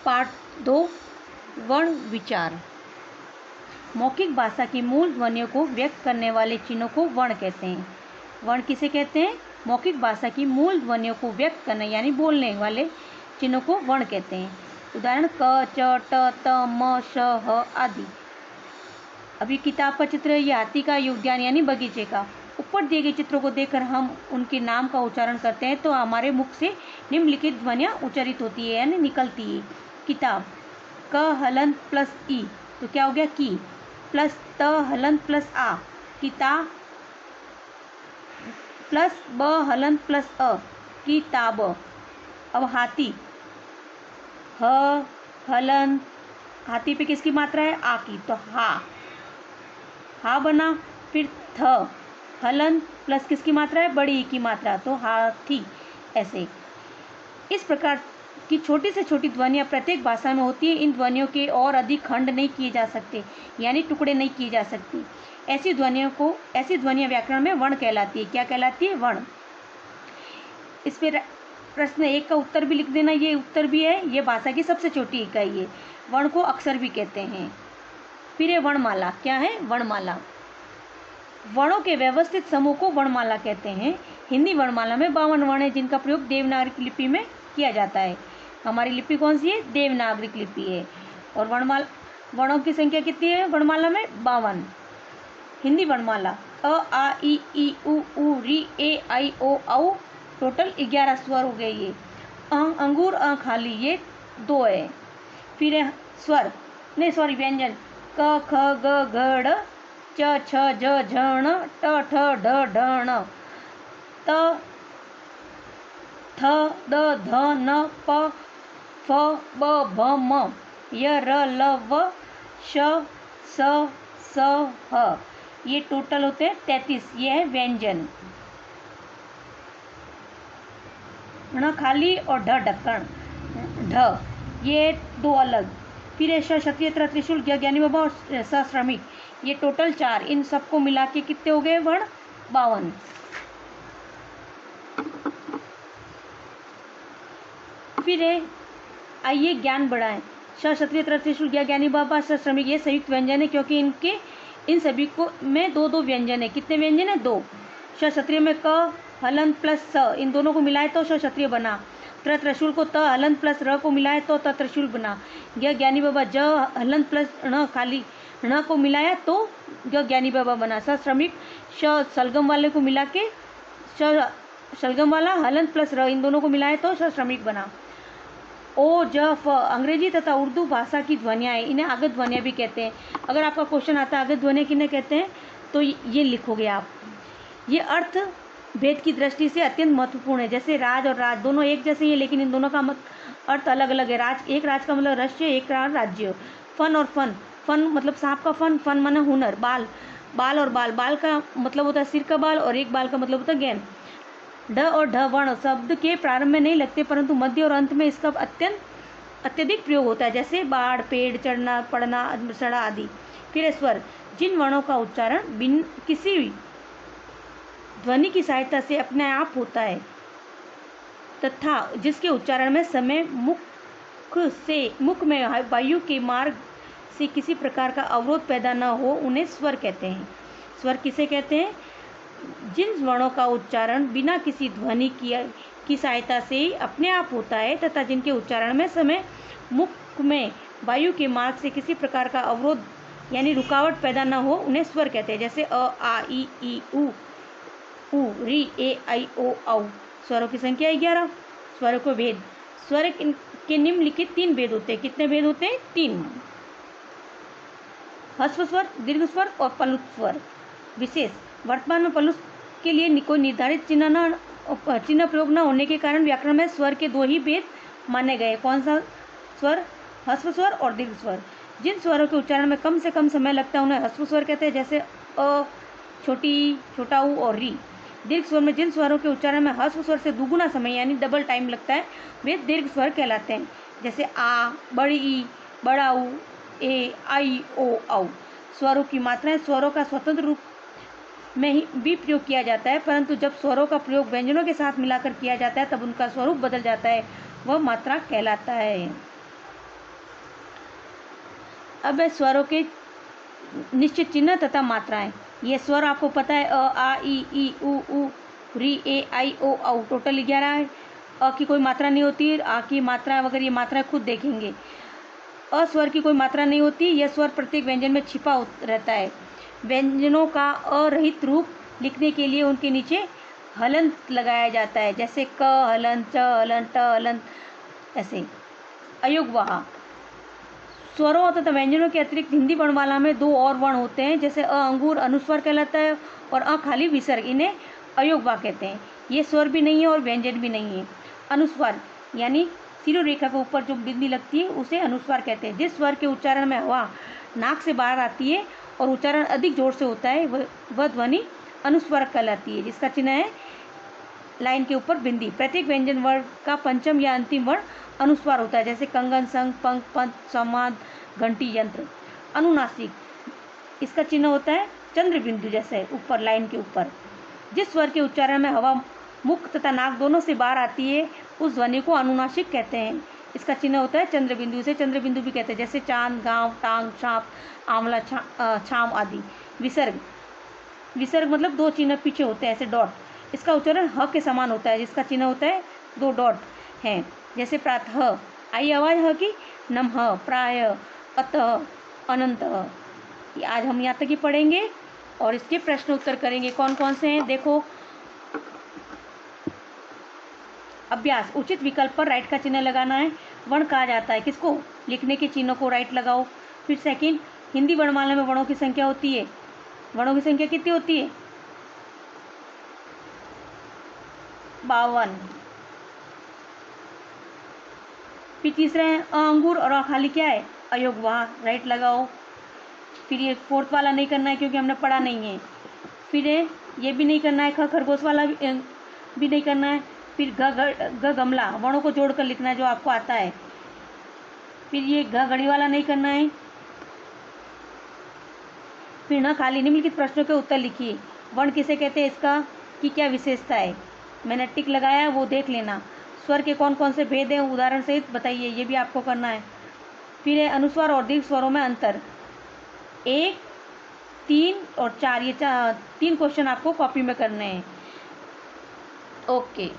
Part 2 वर्ण विचार। मौखिक भाषा की मूल ध्वनियों को व्यक्त करने वाले चिन्हों को वर्ण कहते हैं। वर्ण किसे कहते हैं? मौखिक भाषा की मूल ध्वनियों को व्यक्त करने यानी बोलने वाले चिन्हों को वर्ण कहते हैं। उदाहरण क, च, ट, त, म, श, ह आदि। अभी किताब का चित्र है, ये हाथी का, ये उद्यान यानी बगीचे का। ऊपर दिए गए चित्रों को देखकर हम उनके नाम का उच्चारण करते हैं तो हमारे मुख से निम्नलिखित ध्वनियाँ उच्चारित होती है यानी निकलती है। किताब, क हलन प्लस ई तो क्या हो गया की, प्लस त हलन प्लस आ किताब, प्लस ब हलन प्लस अ किताब। अब हाथी, ह हलन, हाथी पे किसकी मात्रा है? आ की, तो हा बना। फिर थ हलन प्लस किसकी मात्रा है? बड़ी ई की मात्रा, तो हाथी। ऐसे इस प्रकार की छोटी से छोटी ध्वनियाँ प्रत्येक भाषा में होती है। इन ध्वनियों के और अधिक खंड नहीं किए जा सकते यानी टुकड़े नहीं किए जा सकते। ऐसी ध्वनियाँ व्याकरण में वर्ण कहलाती है। क्या कहलाती है? वर्ण। इस पर प्रश्न 1 का उत्तर भी लिख देना। ये उत्तर भी है, ये भाषा की सबसे छोटी इकाई है। वर्ण को अक्षर भी कहते हैं। फिर ये वर्णमाला। क्या है? वर्णमाला। वर्णों के व्यवस्थित समूह को वर्णमाला कहते हैं। हिंदी वर्णमाला में 52 वर्ण है जिनका प्रयोग देवनागरी लिपि में किया जाता है। हमारी लिपि कौन सी है? देवनागरी लिपि है। और वर्णों की संख्या कितनी है वर्णमाला में? 52। हिंदी वर्णमाला अ आ इ ई उ री ए आई ओ औ टोटल 11 स्वर हो गए। ये अंगूर खाली ये 2 है। फिर है स्वर, नहीं सॉरी व्यंजन, क ख ग घ ड़, च छ ज झ ण, ट ठ ड ढ ण, त थ द ध न, प फ ब भ म, य र ल व, श स स ह। ये टोटल होते हैं 33। ये है व्यंजन। ण खाली और ढ ढक्कन, ढ ये 2 अलग। फिर है श क्षत्रिय, त्र त्रिशूल, ज्ञ ज्ञानी बाबा और स श्रमिक, ये टोटल 4। इन सबको मिला के कितने हो गए वर्ण? 52। फिर है आइए ज्ञान बढ़ाएं। श क्षत्रिय, त्र त्रिशूल, ज्ञ ज्ञानी बाबा, स श्रमिक, ये संयुक्त व्यंजन है क्योंकि इन सभी को में 2-2 व्यंजन है। कितने व्यंजन है? 2। श क्षत्रिय में क हलन प्लस स, इन दोनों को मिलाए तो श क्षत्रिय बना। त्र त्रिशूल को त हलन प्लस र को मिलाए तो त त्रिशूल बना। ज्ञ ज्ञानी बाबा ज हलन प्लस ण खाली ण को मिलाया तो ज्ञ ज्ञानी बाबा बना। स श्रमिक श सलगम वाले को मिला के श सलगम वाला हलन प्लस र, इन दोनों को मिलाए तो श श्रमिक बना। ओ ज फ अंग्रेजी तथा उर्दू भाषा की ध्वनियाँ हैं, इन्हें आगत ध्वनियाँ भी कहते हैं। अगर आपका क्वेश्चन आता है आगत ध्वनियाँ किन्हें कहते हैं तो ये लिखोगे आप। ये अर्थ भेद की दृष्टि से अत्यंत महत्वपूर्ण है। जैसे राज और राज दोनों एक जैसे ही है लेकिन इन दोनों का अर्थ अलग अलग है। एक राज का मतलब राष्ट्र, एक राज्य। फन और फन, फन मतलब सांप का फन, फन माना हुनर। बाल और बाल का मतलब होता है सिर का बाल और एक बाल का मतलब होता है गेंद। ढ और ढ वर्ण शब्द के प्रारंभ में नहीं लगते परंतु मध्य और अंत में इसका अत्यधिक प्रयोग होता है। जैसे बाढ़, पेड़, चढ़ना, पड़ना, सड़ा आदि। फिर स्वर, जिन वर्णों का उच्चारण बिन किसी ध्वनि की सहायता से अपने आप होता है तथा जिसके उच्चारण में समय मुख में वायु के मार्ग से किसी प्रकार का अवरोध पैदा न हो उन्हें स्वर कहते हैं। स्वर किसे कहते हैं? जिन वर्णों का उच्चारण बिना किसी ध्वनि की सहायता से अपने आप होता है तथा जिनके उच्चारण में समय मुख में वायु के मार्ग से किसी प्रकार का अवरोध यानी रुकावट पैदा न हो उन्हें स्वर कहते हैं। जैसे अ आ इ ई उ री ए आई ओ औ। स्वरों की संख्या 11। स्वरों को भेद, स्वर के निम्नलिखित 3 भेद होते हैं। कितने भेद होते हैं? 3। ह्रस्व स्वर, दीर्घ स्वर और प्लुत स्वर। विशेष, वर्तमान में प्लुत के लिए कोई निर्धारित चिन्ह प्रयोग न होने के कारण व्याकरण में स्वर के 2 ही भेद माने गए। कौन सा स्वर? ह्रस्व स्वर और दीर्घ स्वर। जिन स्वरों के उच्चारण में कम से कम समय लगता है उन्हें ह्रस्व स्वर कहते हैं। जैसे अ, छोटा ऊ और री। दीर्घ स्वर में जिन स्वरों के उच्चारण में ह्रस्व स्वर से दुगुना समय यानी डबल टाइम लगता है वे दीर्घ स्वर कहलाते हैं। जैसे आ, बड़ी ई, बड़ा ऊ, ए, आई, ओ, औ। स्वरों की मात्राएं स्वरों का स्वतंत्र रूप में ही भी प्रयोग किया जाता है परंतु जब स्वरों का प्रयोग व्यंजनों के साथ मिलाकर किया जाता है तब उनका स्वरूप बदल जाता है, वह मात्रा कहलाता है। अब है स्वरों के निश्चित चिन्ह तथा मात्राएं। ये स्वर आपको पता है अ, आ, ई, उ, री, ए, आई, ओ, औ, टोटल 11 है। अ की कोई मात्रा नहीं होती, आ की मात्रा वगैरह ये मात्रा खुद देखेंगे। अ स्वर की कोई मात्रा नहीं होती, यह स्वर प्रत्येक व्यंजन में छिपा रहता है। व्यंजनों का अरहित रूप लिखने के लिए उनके नीचे हलंत लगाया जाता है, जैसे क हलंत, च हलंत, ट हलंत, ऐसे। अयुग्मवाहा। स्वरों तथा व्यंजनों के अतिरिक्त हिंदी वर्णमाला में 2 और वर्ण होते हैं, जैसे अ अंगूर अनुस्वर कहलाता है और अ खाली विसर्ग, इन्हें अयोग्यवाह कहते हैं। ये स्वर भी नहीं है और व्यंजन भी नहीं है। अनुस्वर यानी शिरोरेखा के ऊपर जो बिंदी लगती है उसे अनुस्वार कहते हैं। जिस स्वर के उच्चारण में हवा नाक से बाहर आती है और उच्चारण अधिक जोर से होता है वह ध्वनि अनुस्वार कहलाती है, जिसका चिन्ह है लाइन के ऊपर बिंदी। प्रत्येक व्यंजन वर्ण का पंचम या अंतिम वर्ण अनुस्वार होता है, जैसे कंगन, संग, पंख, पंथ, संवाद, घंटी, यंत्र। अनुनासिक, इसका चिन्ह होता है चंद्र बिंदु जैसे ऊपर लाइन के ऊपर। जिस स्वर के उच्चारण में हवा मुख तथा नाक दोनों से बाहर आती है उस ध्वनि को अनुनासिक कहते हैं। इसका चिन्ह होता है चंद्र बिंदु, इसे चंद्र बिंदु भी कहते हैं, जैसे चांद, गांव, टांग, सांप, आंवला, छाम आदि। विसर्ग, विसर्ग मतलब 2 चिन्ह पीछे होते हैं, ऐसे डॉट। इसका उच्चारण ह के समान होता है, जिसका चिन्ह होता है 2 डॉट हैं, जैसे प्रातः, आई आवाज ह की, नमः, प्राय, अतः, अनंत। आज हम यहाँ तक ही पढ़ेंगे और इसके प्रश्न उत्तर करेंगे। कौन कौन से हैं देखो। अभ्यास, उचित विकल्प पर राइट का चिन्ह लगाना है। वर्ण कहा जाता है किसको? लिखने के चिन्हों को राइट लगाओ। फिर सेकंड, हिंदी वर्णमाला में वर्णों की संख्या होती है। वर्णों की संख्या कितनी होती है? 52। फिर तीसरा है अ अंगूर और अ खाली क्या है? अयोग्यवाह, राइट लगाओ। फिर ये फोर्थ वाला नहीं करना है क्योंकि हमने पढ़ा नहीं है। फिर ये भी नहीं करना है, ख खरगोश वाला भी नहीं करना है। फिर घ गमला, वर्णों को जोड़कर लिखना है जो आपको आता है। फिर ये घ घड़ी वाला नहीं करना है। फिर न खाली निम्नलिखित प्रश्नों के उत्तर लिखिए। वर्ण किसे कहते हैं, इसका की क्या विशेषता है? मैंने टिक लगाया है, वो देख लेना। स्वर के कौन कौन से भेद हैं उदाहरण सहित बताइए, ये भी आपको करना है। फिर है अनुस्वार और दीर्घ स्वरों में अंतर। 1, 3 और 4, ये 3 क्वेश्चन आपको कॉपी में करने हैं। ओके।